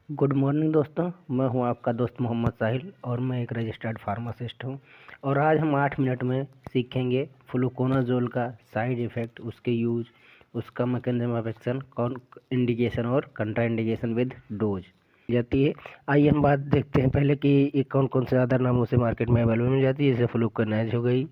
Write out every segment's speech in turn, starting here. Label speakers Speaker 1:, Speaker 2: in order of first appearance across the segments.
Speaker 1: Good morning दोस्तों। मैं हूं आपका दोस्त मोहम्मद साहिल और मैं एक रजिस्टर्ड फार्मासिस्ट हूं। और आज हम 8 मिनट में सीखेंगे फ्लूकोनाजोल का साइड इफ़ेक्ट, उसके यूज, उसका मैकेनिज्म ऑफ एक्शन, कौन इंडिकेशन और कंट्राइंडिकेशन विद डोज जाती है। आइए हम बात देखते हैं पहले कि ये कौन कौन से अदर नामों से मार्केट में अवेलेबल मिल जाती है। जैसे फ्लूकोनाज हो गई,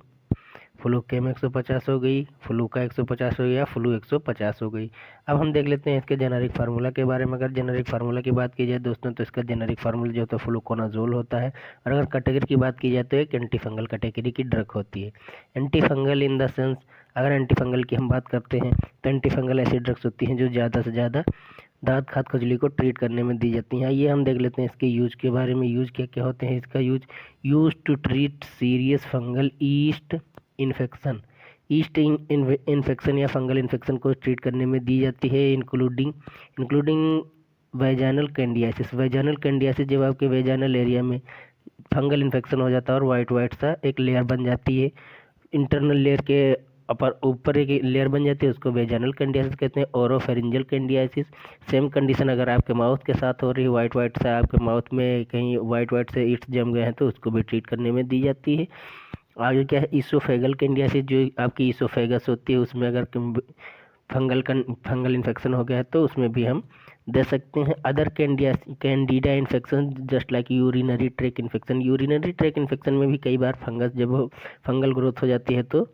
Speaker 1: फ्लूकेम 150 हो गई, फ्लूका 150 हो गया, फ्लू 150 हो गई। अब हम देख लेते हैं इसके जेनरिक फार्मूला के बारे में। अगर जेनरिक फार्मूला की बात की जाए दोस्तों, तो इसका जेनरिक फार्मूला जो होता है फ्लूकोनाजोल होता है। और अगर कैटेगरी की बात की जाए तो एक एंटी फंगल कैटेगरी की ड्रग होती है। Anti fungal in the sense, अगर एंटी फंगल की हम बात करते हैं तो एंटी फंगल ऐसी ड्रग्स होती हैं जो ज़्यादा से ज़्यादा दांत खाद खुजली को ट्रीट करने में दी जाती हैं। आइए हम देख लेते हैं इसके यूज के बारे में। यूज क्या क्या होते हैं इसका use to treat serious fungal yeast infection. Yeast infection या फंगल इन्फेक्शन को ट्रीट करने में दी जाती है, including vaginal candidiasis. Vaginal candidiasis जब आपके वेजाइनल एरिया में फंगल इन्फेक्शन हो जाता है और वाइट वाइट सा एक लेयर बन जाती है, इंटरनल लेयर के ऊपर एक लेयर बन जाती है, उसको वेजाइनल कैंडियासिस कहते हैं। ओरोफेरिंजियल कैंडियासिस, सेम कंडीशन अगर आपके माउथ के साथ हो रही है, वाइट वाइट सा आपके माउथ में कहीं वाइट वाइट से ईस्ट जम गए हैं, तो उसको भी ट्रीट करने में दी जाती है। आगे क्या है, ईसोफेगल कैंडियासिस, जो आपकी ईसोफेगस होती है उसमें अगर फंगल इन्फेक्शन हो गया है तो उसमें भी हम दे सकते हैं। Other Candida infection just like urinary track infection. Urinary track infection में भी कई बार फंगल ग्रोथ हो जाती है तो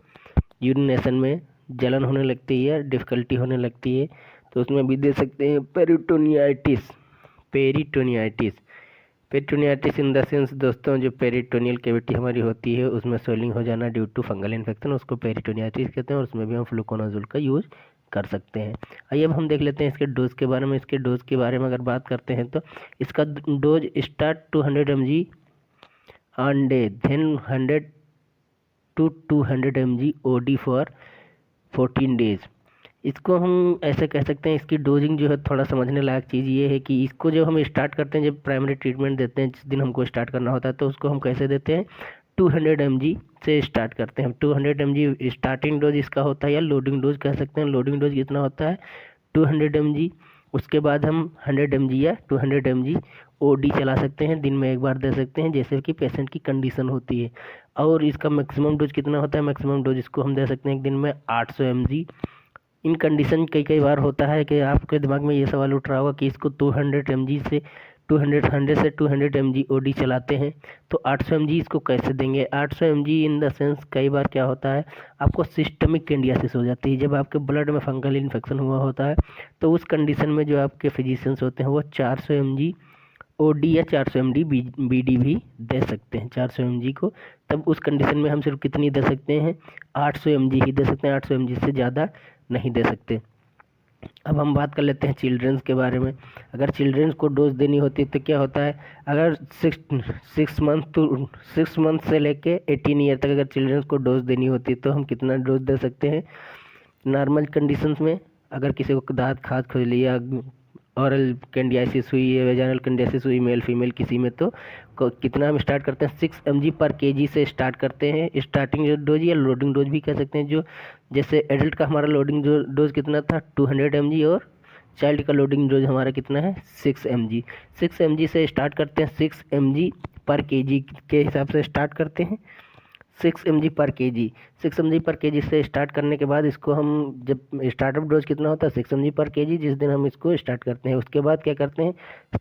Speaker 1: यूरिनेशन में जलन होने लगती है, डिफ़िकल्टी होने लगती है, तो उसमें भी दे सकते हैं। पेरिटोनियाइटिस पेरिटोनियाइटिस इन द सेंस दोस्तों, जो पेरिटोनियल कैविटी हमारी होती है उसमें स्वेलिंग हो जाना ड्यू टू फंगल इन्फेक्शन, उसको पेरिटोनियाइटिस कहते हैं और उसमें भी हम फ्लूकोनाजोल का यूज़ कर सकते हैं। आइए अब हम देख लेते हैं इसके डोज के बारे में। इसके डोज के बारे में अगर बात करते हैं तो इसका dose start 200 mg on day, then 100 to 200 mg OD for 14 days. इसको हम ऐसे कह सकते हैं, इसकी डोजिंग जो है थोड़ा समझने लायक चीज़ ये है कि इसको जब हम स्टार्ट करते हैं, जब प्राइमरी ट्रीटमेंट देते हैं, जिस दिन हमको स्टार्ट करना होता है तो उसको हम कैसे देते हैं, 200 mg से स्टार्ट करते हैं। 200 mg स्टार्टिंग डोज इसका होता है, या लोडिंग डोज कह सकते हैं। लोडिंग डोज कितना होता है, 200 mg। उसके बाद हम 100 mg या 200 mg OD चला सकते हैं, दिन में एक बार दे सकते हैं, जैसे कि पेशेंट की कंडीशन होती है। और इसका मैक्सिमम डोज कितना होता है, मैक्सिमम डोज इसको हम दे सकते हैं एक दिन में 800 mg। इन कंडीशन कई कई बार होता है कि आपके दिमाग में ये सवाल उठ रहा होगा कि इसको 200 mg से 200 mg OD चलाते हैं तो 800 mg इसको कैसे देंगे। 800 mg इन द सेंस, कई बार क्या होता है आपको सिस्टमिक कैंडियासिस हो जाती है, जब आपके ब्लड में फंगल इन्फेक्शन हुआ होता है, तो उस कंडीशन में जो आपके फिजिशियंस होते हैं वो 400 mg OD या 400 mg BD भी दे सकते हैं। 400 mg को तब उस कंडीशन में हम सिर्फ कितनी दे सकते हैं, 800 mg ही दे सकते हैं, 800 mg से ज़्यादा नहीं दे सकते। अब हम बात कर लेते हैं चिल्ड्रंस के बारे में। अगर चिल्ड्रंस को डोज देनी होती है तो क्या होता है, अगर 6 मंथ से लेके 18 ईयर तक अगर चिल्ड्रंस को डोज देनी होती है तो हम कितना डोज दे सकते हैं। नॉर्मल कंडीशंस में अगर किसी को दांत खाज खुजली या ऑरल कैंडियासिस हुई है, वेजाइनल कैंडियासिस हुई, मेल फीमेल किसी में, तो कितना हम स्टार्ट करते हैं, 6 mg पर kg से स्टार्ट करते हैं। स्टार्टिंग डोज या लोडिंग डोज भी कह सकते हैं। जो जैसे एडल्ट का हमारा लोडिंग डोज कितना था, 200 mg, और चाइल्ड का लोडिंग डोज हमारा कितना है, 6 mg। 6 mg से स्टार्ट करते हैं, 6 mg पर kg के हिसाब से स्टार्ट करते हैं। 6 mg पर kg, 6 mg पर kg से स्टार्ट करने के बाद इसको हम, जब स्टार्टअप डोज कितना होता है 6 mg पर kg, जिस दिन हम इसको स्टार्ट करते हैं उसके बाद क्या करते हैं,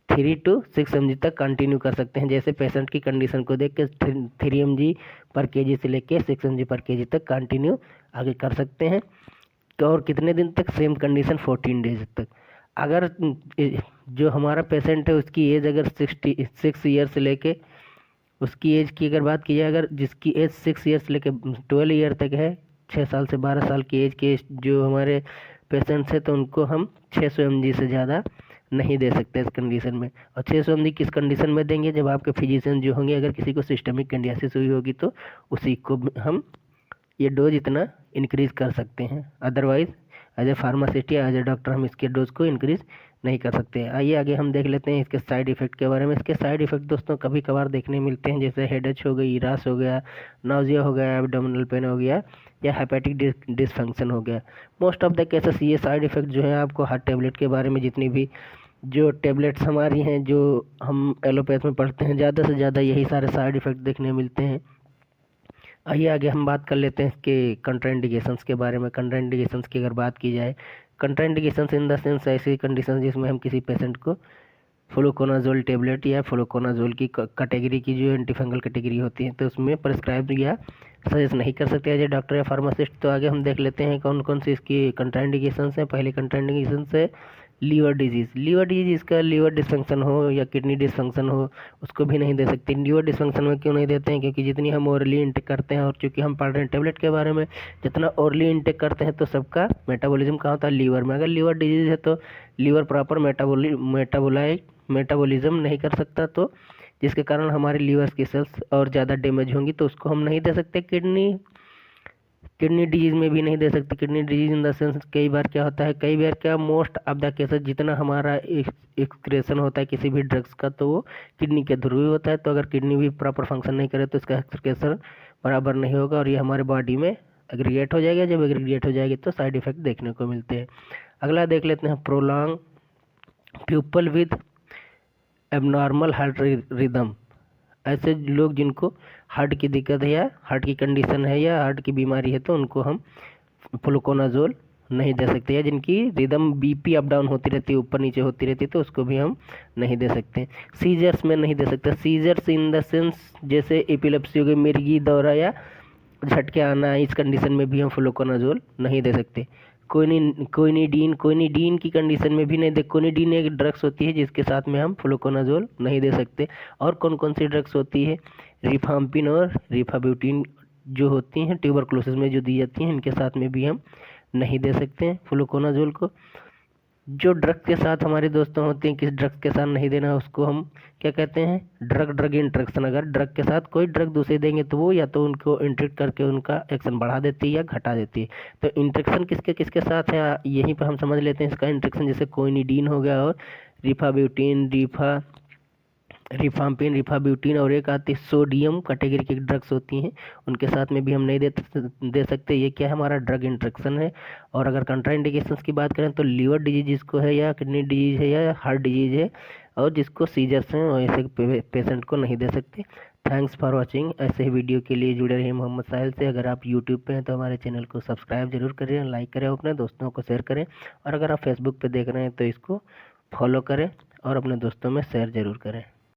Speaker 1: 3 to 6 mg तक कंटिन्यू कर सकते हैं। जैसे पेशेंट की कंडीशन को देख के 3 mg पर kg से लेके 6 mg पर kg तक कंटिन्यू आगे कर सकते हैं। और कितने दिन तक, सेम कंडीशन 14 डेज तक। अगर जो हमारा पेशेंट है उसकी एज अगर 66 ईयर से लेके, उसकी एज की अगर बात की जाए, अगर जिसकी एज 6 ईयर से लेकर 12 ईयर तक है, 6 साल से 12 साल की एज के जो हमारे पेशेंट्स हैं, तो उनको हम 600 mg से ज़्यादा नहीं दे सकते इस कंडीशन में। और 600 mg किस कंडीशन में देंगे, जब आपके फिजिशियन जो होंगे, अगर किसी को सिस्टमिक कैंडियासिस हुई होगी तो उसी को हम ये डोज इतना इंक्रीज़ कर सकते हैं। अदरवाइज़ एज ए फार्मासिस्ट या एज ए डॉक्टर हम इसके डोज को इंक्रीज़ नहीं कर सकते। आइए आगे हम देख लेते हैं इसके साइड इफ़ेक्ट के बारे में। इसके साइड इफ़ेक्ट दोस्तों कभी कभार देखने मिलते हैं, जैसे हेडेच हो गई, रास हो गया, नाउजिया हो गया, एब्डोमिनल पेन हो गया, या हेपेटिक डिसफंक्शन हो गया। मोस्ट ऑफ द केसेस ये साइड इफ़ेक्ट जो है आपको हर टेबलेट के बारे में जितनी भी जो टेबलेट्स हमारी हैं, जो हम एलोपैथ में पढ़ते हैं, ज़्यादा से ज़्यादा यही सारे साइड इफ़ेक्ट देखने मिलते हैं। आइए आगे हम बात कर लेते हैं इसके कंट्राइंडिकेशंस के बारे में। कंट्राइंडिकेशंस की अगर बात की जाए, कंट्राइंडिकेशंस इन द सेंस ऐसी कंडीशन जिसमें हम किसी पेशेंट को फ्लुकोनाजोल टेबलेट या फ्लुकोनाजोल की कैटेगरी की जो एंटीफंगल कैटेगरी होती है तो उसमें प्रिस्क्राइब या सजेस्ट नहीं कर सकते एज ए डॉक्टर या फार्मासिस्ट। तो आगे हम देख लेते हैं कौन कौन सी इसकी कंट्राइंडिकेशंस हैं। पहली कंट्राइंडिकेशन है लीवर डिजीज़। लीवर डिजीज़ इसका लीवर डिसफंक्शन हो या किडनी डिसफंक्शन हो उसको भी नहीं दे सकते। लीवर डिसफंक्शन में क्यों नहीं देते हैं? क्योंकि जितनी हम ओरली इंटेक करते हैं, और चूँकि हम पढ़ रहे हैं टेबलेट के बारे में, जितना ओरली इंटेक करते हैं तो सबका मेटाबॉलिज्म कहाँ होता है? लीवर में। अगर लीवर डिजीज़ है तो लीवर प्रॉपर मेटाबॉलिज्म नहीं कर सकता, तो जिसके कारण हमारे लीवर की सेल्स और ज़्यादा डैमेज होंगी, तो उसको हम नहीं दे सकते। किडनी डिजीज़ में भी नहीं दे सकते। Kidney disease in the sense कई बार क्या होता है, कई बार क्या, मोस्ट ऑफ द केसेस जितना हमारा एक्सक्रेशन होता है किसी भी ड्रग्स का तो वो किडनी के थ्रू ही होता है। तो अगर किडनी भी प्रॉपर फंक्शन नहीं करे तो इसका एक्सक्रेशन बराबर नहीं होगा और ये हमारे बॉडी में एग्रीगेट हो जाएगा। जब एग्रीगेट हो जाएगी तो साइड इफ़ेक्ट देखने को मिलते हैं। अगला देख लेते हैं prolong people with abnormal heart rhythm. ऐसे लोग जिनको हार्ट की दिक्कत है या हार्ट की कंडीशन है या हार्ट की बीमारी है तो उनको हम फ्लुकोनाजोल नहीं दे सकते। या जिनकी रिदम बीपी अप डाउन होती रहती है, ऊपर नीचे होती रहती है, तो उसको भी हम नहीं दे सकते। सीजर्स में नहीं दे सकते। सीजर्स इन द सेंस जैसे एपिलेप्सी हो गई, मिर्गी दौरा या झटके आना, इस कंडीशन में भी हम फ्लुकोनाजोल नहीं दे सकते। कोइनिडीन की कंडीशन में भी नहीं दे। कोइनिडीन एक ड्रग्स होती है जिसके साथ में हम फ्लुकोनाजोल नहीं दे सकते। और कौन कौन सी ड्रग्स होती है? रिफाम्पिन और रिफाब्यूटिन जो होती हैं ट्यूबरकुलोसिस में जो दी जाती हैं, इनके साथ में भी हम नहीं दे सकते हैं फ्लुकोनाजोल को। जो ड्रग के साथ हमारे दोस्तों होते हैं, किस ड्रग के साथ नहीं देना, उसको हम क्या कहते हैं? Drug drug interaction. अगर ड्रग के साथ कोई ड्रग दूसरे देंगे तो वो या तो उनको इंट्रैक्ट करके उनका एक्शन बढ़ा देती है या घटा देती है। तो इंट्रैक्शन किसके किसके साथ है यहीं पर हम समझ लेते हैं इसका इंट्रैक्शन। जैसे कोइनिडीन हो गया और रिफाब्यूटिन, रिफाम्पिन, रिफाब्यूटिन और एक आती है सोडियम कैटेगरी की ड्रग्स होती हैं, उनके साथ में भी हम नहीं दे सकते। ये क्या है? हमारा ड्रग इंट्रैक्शन है। और अगर कंट्राइंडिकेशंस की बात करें तो लीवर डिजीज जिसको है या किडनी डिजीज है या हार्ट डिजीज है और जिसको सीजर्स हैं ऐसे पेशेंट को नहीं दे सकते। Thanks for watching. ऐसे ही वीडियो के लिए जुड़े रहिए मोहम्मद साहिल से। अगर आप यूट्यूब पे हैं तो हमारे चैनल को सब्सक्राइब जरूर करें, लाइक करें, अपने दोस्तों को शेयर करें। और अगर आप फेसबुक पे देख रहे हैं तो इसको फॉलो करें और अपने दोस्तों में शेयर ज़रूर करें।